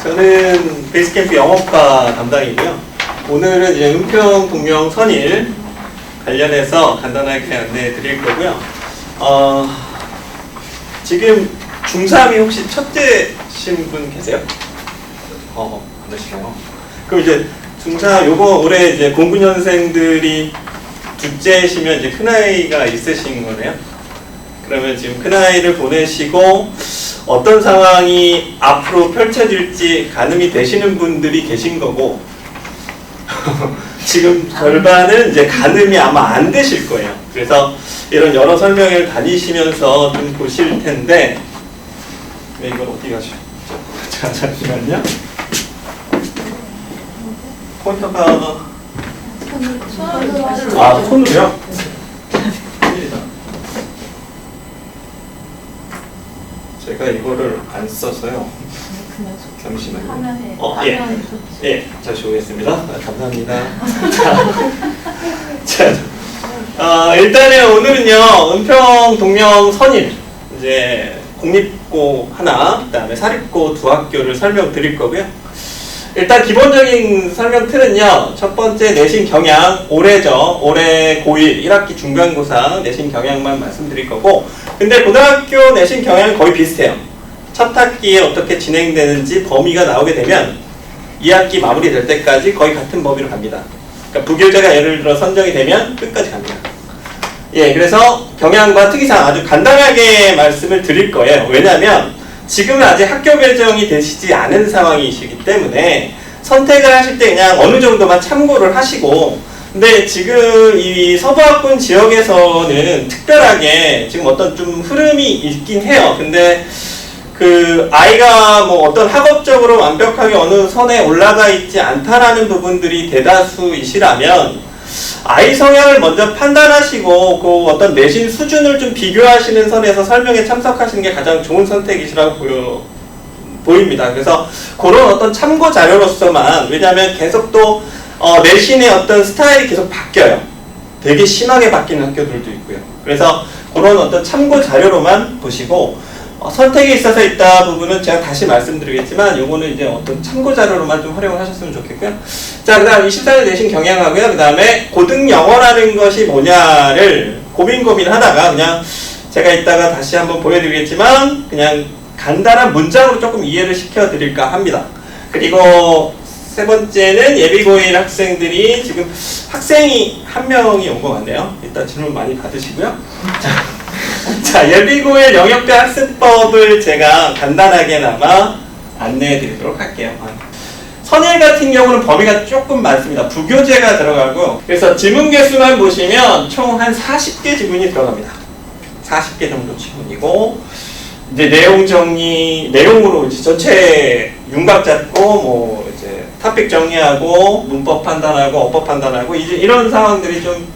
저는 베이스캠프 영어과 담당이고요. 오늘은 이제 은평, 동명, 선일 관련해서 간단하게 안내해 드릴 거고요. 지금 중3이 혹시 첫째신 분 계세요? 안 계시나요? 그럼 이제 중3, 요거 올해 이제 09년생들이 둘째시면 이제 큰아이가 있으신 거네요? 그러면 지금 큰아이를 보내시고 어떤 상황이 앞으로 펼쳐질지 가늠이 되시는 분들이 계신 거고 지금 절반은 이제 가늠이 아마 안 되실 거예요. 그래서 이런 여러 설명회를 다니시면서 좀 보실 텐데 이건 어디 가시죠? 자, 잠시만요. 포인터가 손으로요? 제가 이거를 안 써서요. 잠시만요. 예, 다시 오겠습니다. 감사합니다. 자, 일단은 오늘은요, 은평, 동명, 선일, 이제 공립고 하나, 그 다음에 사립고 두 학교를 설명드릴 거고요. 일단 기본적인 설명 틀은요, 첫 번째 내신 경향, 올해죠. 올해 고1 1학기 중간고사 내신 경향만 말씀드릴 거고, 근데 고등학교 내신 경향은 거의 비슷해요. 첫 학기에 어떻게 진행되는지 범위가 나오게 되면 2학기 마무리될 때까지 거의 같은 범위로 갑니다. 그러니까 부교재가 예를 들어 선정이 되면 끝까지 갑니다. 예, 그래서 경향과 특이사항 아주 간단하게 말씀을 드릴 거예요. 왜냐하면 지금은 아직 학교 배정이 되시지 않은 상황이시기 때문에 선택을 하실 때 그냥 어느 정도만 참고를 하시고, 근데 지금 이 서부학군 지역에서는 특별하게 지금 어떤 좀 흐름이 있긴 해요. 근데 그 아이가 뭐 어떤 학업적으로 완벽하게 어느 선에 올라가 있지 않다라는 부분들이 대다수이시라면 아이 성향을 먼저 판단하시고 그 어떤 내신 수준을 좀 비교하시는 선에서 설명에 참석하시는 게 가장 좋은 선택이시라고 보입니다. 그래서 그런 어떤 참고 자료로서만, 왜냐하면 계속 또 내신의 어떤 스타일이 계속 바뀌어요. 되게 심하게 바뀌는 학교들도 있고요. 그래서 그런 어떤 참고 자료로만 보시고 선택에 있어서 있다 부분은 제가 다시 말씀드리겠지만 요거는 이제 어떤 참고 자료로만 좀 활용을 하셨으면 좋겠고요. 자, 그 다음 24년 내신 경향하고요. 그 다음에 고등 영어라는 것이 뭐냐를 고민하다가 그냥 제가 이따가 다시 한번 보여드리겠지만 그냥 간단한 문장으로 조금 이해를 시켜드릴까 합니다. 그리고 세 번째는 예비고1 학생들이 지금 학생이 한 명이 온 것 같네요. 일단 질문 많이 받으시고요. 자, 예비고1 영역별 학습법을 제가 간단하게나마 안내해 드리도록 할게요. 선일 같은 경우는 범위가 조금 많습니다. 부교재가 들어가고, 그래서 지문 개수만 보시면 총 한 40개 지문이 들어갑니다. 40개 정도 지문이고, 이제 내용 정리, 내용으로 이제 전체 윤곽 잡고, 뭐, 이제 토픽 정리하고, 문법 판단하고, 어법 판단하고, 이제 이런 상황들이 좀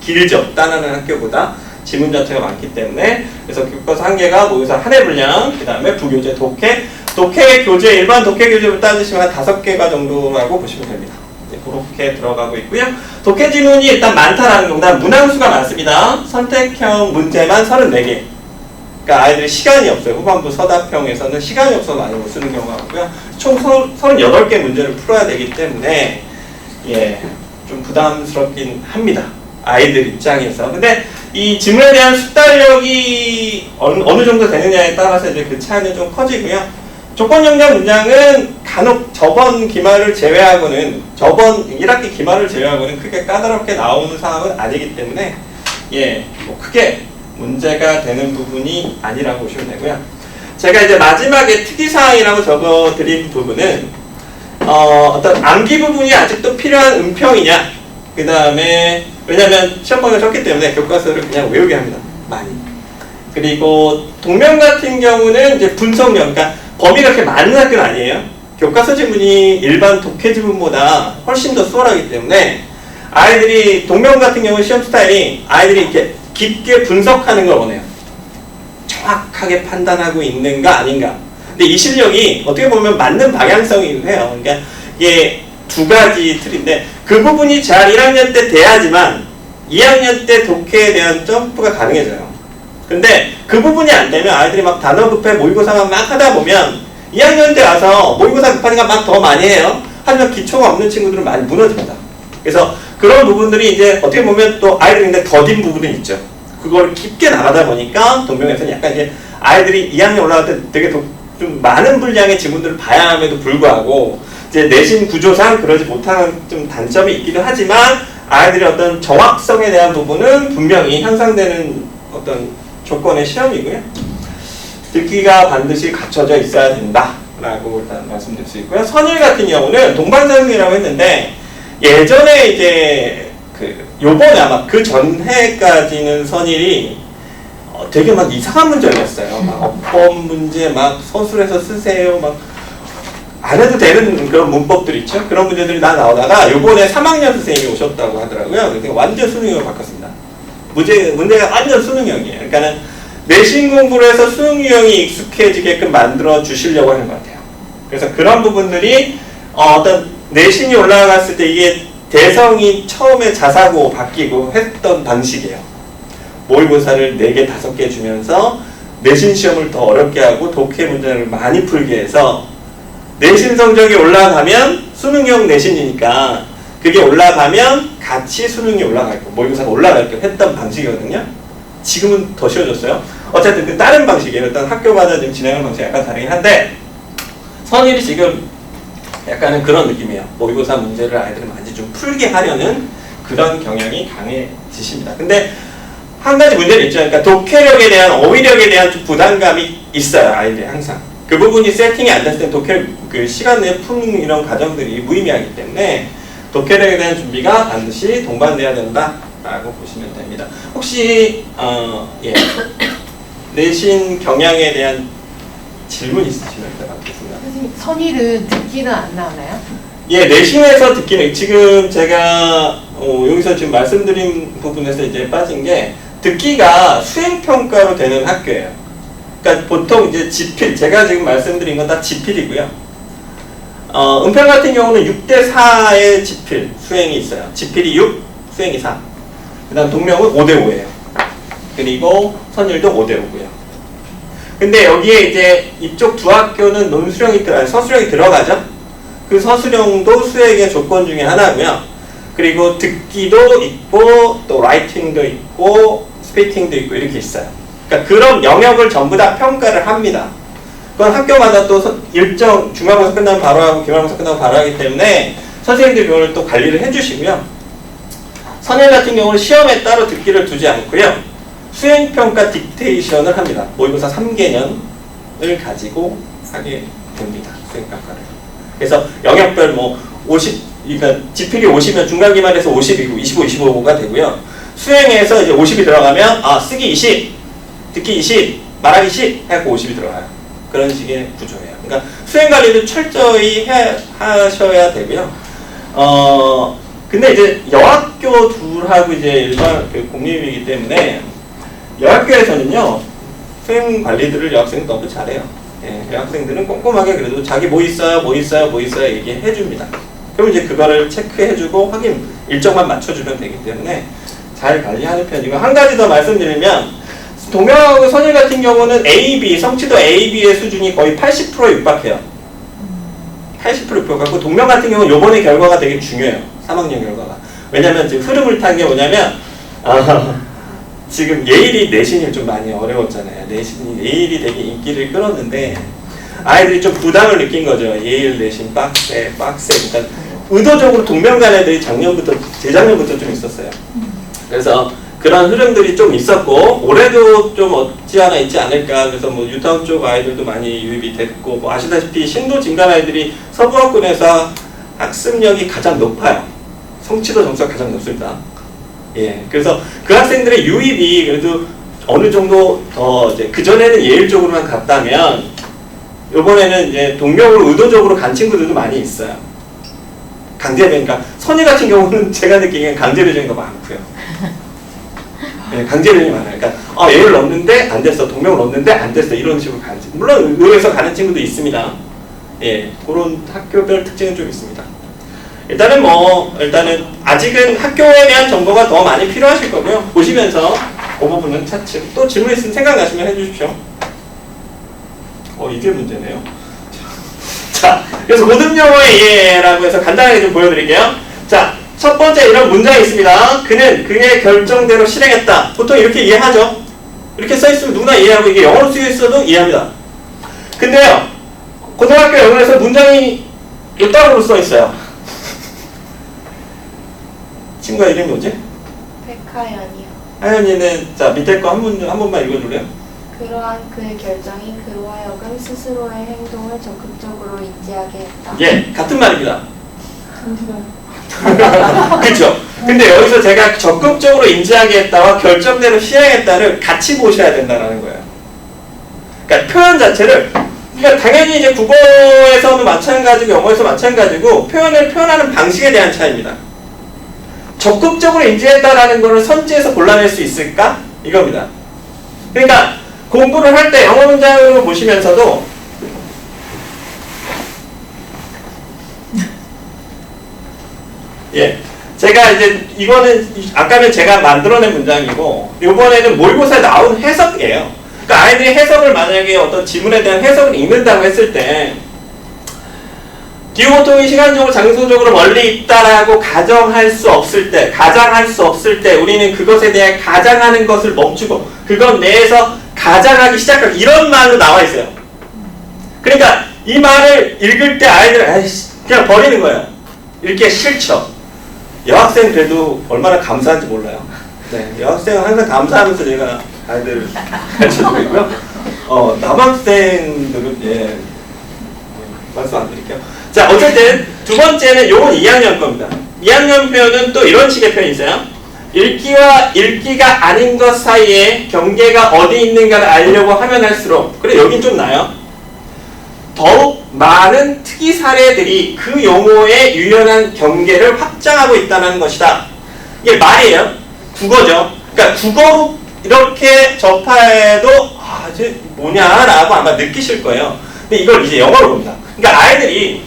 길죠. 다른 학교보다. 지문 자체가 많기 때문에. 그래서 교과서 한 개가 모의고사 한 해 분량, 그 다음에 부교재, 독해 교재, 일반 독해 교재로 따지시면 한 5개가 정도라고 보시면 됩니다. 이제 그렇게 들어가고 있고요. 독해 지문이 일단 많다라는 겁니다. 문항수가 많습니다. 선택형 문제만 34개. 그러니까 아이들이 시간이 없어요. 후반부 서답형에서는 시간이 없어서 많이 못 쓰는 경우가 많고요. 총 38개 문제를 풀어야 되기 때문에 예, 좀 부담스럽긴 합니다. 아이들 입장에서. 근데 이 지문에 대한 숙달력이 어느 정도 되느냐에 따라서 이제 그 차이는 좀 커지고요. 조건영장 문장은 간혹 저번 기말을 제외하고는, 저번 1학기 기말을 제외하고는 크게 까다롭게 나오는 상황은 아니기 때문에 예, 뭐 크게 문제가 되는 부분이 아니라고 보시면 되고요. 제가 이제 마지막에 특이사항이라고 적어드린 부분은 어떤 암기 부분이 아직도 필요한 은평이냐, 그 다음에 왜냐면 시험 범위가 적기 때문에 교과서를 그냥 외우게 합니다. 많이. 그리고 동명 같은 경우는 이제 분석력, 그러니까 범위가 그렇게 많은 학교는 아니에요. 교과서 지문이 일반 독해 지문보다 훨씬 더 수월하기 때문에 아이들이, 동명 같은 경우 시험 스타일이 아이들이 이렇게 깊게 분석하는 걸 원해요. 정확하게 판단하고 있는가 아닌가. 근데 이 실력이 어떻게 보면 맞는 방향성이기도 해요. 그러니까 이게 두 가지 틀인데 그 부분이 잘 1학년 때 돼야지만 2학년 때 독해에 대한 점프가 가능해져요. 근데 그 부분이 안 되면 아이들이 막 단어 급해 모의고사만 막 하다 보면 2학년 때 와서 모의고사 급하니까 막 더 많이 해요. 하지만 기초가 없는 친구들은 많이 무너집니다. 그래서 그런 부분들이 이제 어떻게 보면 또 아이들이 근데 더딘 부분은 있죠. 그걸 깊게 나가다 보니까 동명에서는 약간 이제 아이들이 2학년 올라갈 때 되게 좀 많은 분량의 지문들을 봐야 함에도 불구하고 이제 내신 구조상 그러지 못하는 좀 단점이 있기도 하지만 아이들의 어떤 정확성에 대한 부분은 분명히 향상되는 어떤 조건의 시험이고요. 듣기가 반드시 갖춰져 있어야 된다라고 일단 말씀드릴 수 있고요. 선일 같은 경우는 동반선이라고 했는데 예전에 이제 요번에 아마 그 전해까지는 선일이 되게 막 이상한 문제를 냈어요. 막 어법 문제 막 서술해서 쓰세요. 막 안 해도 되는 그런 문법들 있죠. 그런 문제들이 다 나오다가 요번에 3학년 선생님이 오셨다고 하더라고요. 그래서 완전 수능형으로 바꿨습니다. 문제가 완전 수능형이에요. 그러니까는 내신 공부를 해서 수능 유형이 익숙해지게끔 만들어 주시려고 하는 것 같아요. 그래서 그런 부분들이 어떤 내신이 올라갔을 때 이게 대성이 처음에 자사고 바뀌고 했던 방식이에요. 모의고사를 4개, 5개 주면서 내신 시험을 더 어렵게 하고 독해 문제를 많이 풀게 해서 내신 성적이 올라가면 수능형 내신이니까 그게 올라가면 같이 수능이 올라갈 거, 모의고사가 올라갈 거 했던 방식이거든요. 지금은 더 쉬워졌어요. 어쨌든 그 다른 방식이에요. 일단 학교마다 지금 진행하는 방식이 약간 다르긴 한데 선일이 지금 약간은 그런 느낌이에요. 모의고사 문제를 아이들이 많이 좀 풀게 하려는 그런 경향이 강해지십니다. 근데 한 가지 문제는 있죠. 그러니까 독해력에 대한 어휘력에 대한 좀 부담감이 있어요. 아이들이 항상. 그 부분이 세팅이 안 됐을 때 독해 그 시간 내에 푸는 이런 과정들이 무의미하기 때문에 독해력에 대한 준비가 반드시 동반돼야 된다라고 보시면 됩니다. 혹시 예. 내신 경향에 대한 질문 있으시면 받겠습니다. 선생님, 선일은 듣기는 안 나오나요? 예, 내신에서 듣기는 지금 제가 여기서 지금 말씀드린 부분에서 이제 빠진 게 듣기가 수행평가로 되는 학교예요. 그러니까 보통 이제 지필, 제가 지금 말씀드린 건 다 지필이고요. 은평 같은 경우는 6대4의 지필, 수행이 있어요. 지필이 6, 수행이 4. 그 다음 동명은 5대5예요. 그리고 선일도 5대5고요. 근데 여기에 이제 이쪽 두 학교는 논수령이 서술형이 들어가죠. 그 서술형도 수행의 조건 중에 하나고요. 그리고 듣기도 있고 또 라이팅도 있고 스피킹도 있고 이렇게 있어요. 그러니까 그런 영역을 전부 다 평가를 합니다. 그건 학교마다 또 일정 중간고사 끝나면 바로 하고 기말고사 끝나면 바로 하기 때문에 선생님들이 그걸 또 관리를 해주시고요. 선일 같은 경우는 시험에 따로 듣기를 두지 않고요. 수행평가 딕테이션을 합니다. 모의고사 3개년을 가지고 하게 됩니다. 수행평가를. 그래서 영역별 뭐 50, 그러니까 지필이 50이면 중간기말에서 50이고 25, 25가 되고요. 수행에서 이제 50이 들어가면 쓰기 20, 듣기 20, 말하기 10 해갖고 50이 들어가요. 그런 식의 구조예요. 그러니까 수행관리도 철저히 하셔야 되고요. 근데 이제 여학교 둘하고 이제 일반 공립이기 때문에 여학교에서는요 수행 관리들을 여학생이 너무 잘해요. 예, 여학생들은 꼼꼼하게 그래도 자기 뭐 있어요 얘기해 줍니다. 그럼 이제 그거를 체크해주고 확인 일정만 맞춰주면 되기 때문에 잘 관리하는 편이고, 한 가지 더 말씀드리면 동명하고 선일 같은 경우는 A, B, 성취도 A, B의 수준이 거의 80%에 육박해요. 80% 육박하고 동명 같은 경우는 요번에 결과가 되게 중요해요. 3학년 결과가. 왜냐면 지금 흐름을 탄 게 뭐냐면 지금 예일이 내신이 좀 많이 어려웠잖아요. 예일이 되게 인기를 끌었는데 아이들이 좀 부담을 느낀 거죠. 예일 내신 빡세. 그러니까 의도적으로 동명간 애들이 재작년부터 좀 있었어요. 그래서 그런 흐름들이 좀 있었고 올해도 좀 없지않아 있지 않을까. 그래서 뭐 유타운 쪽 아이들도 많이 유입이 됐고, 뭐 아시다시피 신도 진간 아이들이 서부학군에서 학습력이 가장 높아요. 성취도 점수가 가장 높습니다. 예, 그래서 그 학생들의 유입이 그래도 어느 정도 더 이제 그전에는 예일 쪽으로만 갔다면 이번에는 이제 동명으로 의도적으로 간 친구들도 많이 있어요. 그러니까 선희 같은 경우는 제가 느끼기엔 강제 배정이 더 많고요. 네, 강제 배정이 많아요. 그러니까 예를 넣었는데 안 됐어, 동명을 넣었는데 안 됐어, 이런 식으로 가는 친구. 물론 의외에서 가는 친구도 있습니다. 예, 그런 학교별 특징은 좀 있습니다. 일단은 아직은 학교에 대한 정보가 더 많이 필요하실 거고요. 보시면서 그 부분은 차츰 또 질문 있으면 생각나시면 해주십시오. 이게 문제네요. 자, 그래서 모든 용어의 이해라고 해서 간단하게 좀 보여드릴게요. 자, 첫 번째 이런 문장이 있습니다. 그는 그의 결정대로 실행했다. 보통 이렇게 이해하죠. 이렇게 써있으면 누구나 이해하고 이게 영어로 쓰여 있어도 이해합니다. 근데요, 고등학교 영어에서 문장이 이따구로 써있어요. 친구가 이름이 뭐지? 백하연이요. 하연이는 자 밑에 거 한 번만 읽어줄래요? 그러한 그의 결정이 그로 하여금 스스로의 행동을 적극적으로 인지하게 했다. 예, 같은 말입니다. 그렇죠. 근데 여기서 제가 적극적으로 인지하게 했다와 결정대로 시행했다를 같이 보셔야 된다는 거예요. 그러니까 표현 자체를, 그러니까 당연히 이제 국어에서는 마찬가지고 영어에서 마찬가지고 표현을 표현하는 방식에 대한 차이입니다. 적극적으로 인지했다라는 것을 선지에서 골라낼 수 있을까? 이겁니다. 그러니까 공부를 할 때 영어 문장으로 보시면서도 예, 제가 이제 이거는 아까는 제가 만들어낸 문장이고 이번에는 모의고사에 나온 해석이에요. 그러니까 아이들이 해석을 만약에 어떤 지문에 대한 해석을 읽는다고 했을 때 기후보통이 시간적으로 장소적으로 멀리 있다라고 가정할 수 없을 때, 가장할 수 없을 때 우리는 그것에 대해 가장하는 것을 멈추고 그것 내에서 가장하기 시작하고 이런 말로 나와 있어요. 그러니까 이 말을 읽을 때 아이들은 아이씨 그냥 버리는 거예요. 이렇게 싫죠. 여학생 그래도 얼마나 감사한지 몰라요. 네, 여학생은 항상 감사하면서 제가 아이들 가르쳐주고 있고요. 남학생들은 예, 말씀 안 드릴게요. 자, 어쨌든 두 번째는 요건 2학년 겁니다. 2학년 표현은 또 이런 식의 표현이 있어요. 읽기와 읽기가 아닌 것 사이에 경계가 어디 있는가를 알려고 하면 할수록, 그래 여긴 좀 나요. 더욱 많은 특이 사례들이 그 용어의 유연한 경계를 확장하고 있다는 것이다. 이게 말이에요. 국어죠. 그러니까 국어로 이렇게 접해도 이제 뭐냐라고 아마 느끼실 거예요. 근데 이걸 이제 영어로 봅니다. 그러니까 아이들이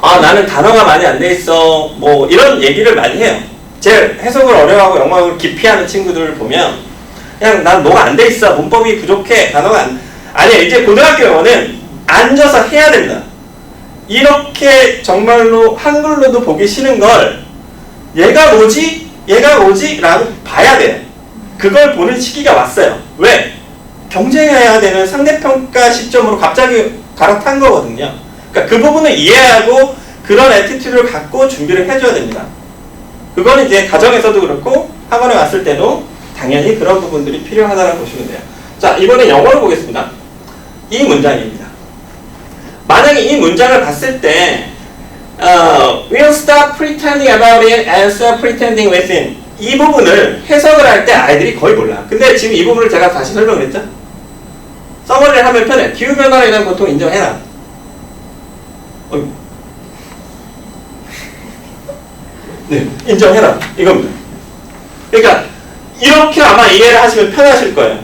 나는 단어가 많이 안 돼 있어 뭐 이런 얘기를 많이 해요. 제 해석을 어려워하고 영어를 기피하는 친구들을 보면 그냥 난 뭐가 안 돼 있어, 문법이 부족해, 단어가 아니야. 이제 고등학교 영어는 앉아서 해야 됩니다. 이렇게 정말로 한글로도 보기 싫은 걸 얘가 뭐지? 얘가 뭐지? 라고 봐야 돼요. 그걸 보는 시기가 왔어요. 왜? 경쟁해야 되는 상대평가 시점으로 갑자기 갈아탄 거거든요. 그러니까 그 부분을 이해하고 그런 애티튜드를 갖고 준비를 해줘야 됩니다. 그거는 이제 가정에서도 그렇고 학원에 왔을 때도 당연히 그런 부분들이 필요하다고 보시면 돼요. 자, 이번엔 영어로 보겠습니다. 이 문장입니다. 만약에 이 문장을 봤을 때 We'll stop pretending about it and start pretending with it. 이 부분을 해석을 할 때 아이들이 거의 몰라. 근데 지금 이 부분을 제가 다시 설명을 했죠? 서머리를 하면 편해. 기후변화에 대한 고통 인정해라. 네, 인정해라. 이겁니다. 그러니까 이렇게 아마 이해를 하시면 편하실 거예요.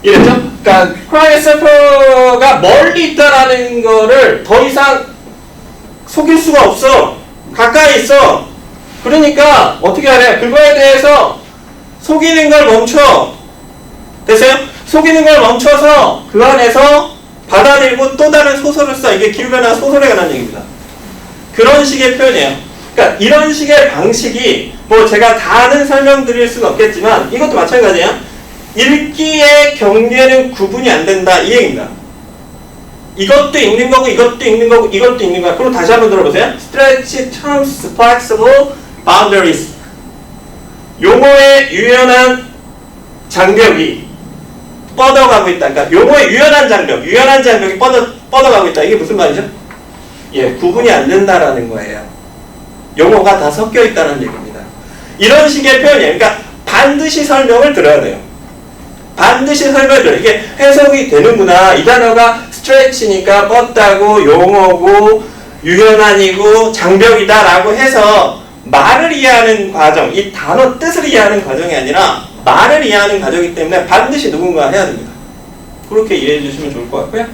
이랬죠? 그러니까 cry suffer가 멀리 있다라는 거를 더 이상 속일 수가 없어. 가까이 있어. 그러니까 어떻게 하래? 그거에 대해서 속이는 걸 멈춰. 됐어요? 속이는 걸 멈춰서 그 안에서 받아들이고 또 다른 소설을 써. 이게 기후변화 소설에 관한 얘기입니다. 그런 식의 표현이에요. 그러니까 이런 식의 방식이 뭐 제가 다는 설명드릴 수는 없겠지만 이것도 마찬가지예요. 읽기의 경계는 구분이 안 된다 이 얘기입니다. 이것도 읽는 거고 이것도 읽는 거고 이것도 읽는 거야. 그럼 다시 한번 들어보세요. Stretch terms flexible boundaries. 용어의 유연한 장벽이 뻗어가고 있다. 그러니까 용어의 유연한 장벽이 뻗어가고 있다. 이게 무슨 말이죠? 예, 구분이 안 된다라는 거예요. 용어가 다 섞여 있다는 얘기입니다. 이런 식의 표현이에요. 그러니까 반드시 설명을 들어야 돼요. 반드시 설명을 들어요. 이게 해석이 되는구나. 이 단어가 스트레치니까 뻗다고 용어고 유연한이고 장벽이다 라고 해서 말을 이해하는 과정, 이 단어 뜻을 이해하는 과정이 아니라 말을 이해하는 과정이기 때문에 반드시 누군가 해야 됩니다. 그렇게 이해해 주시면 좋을 것 같고요.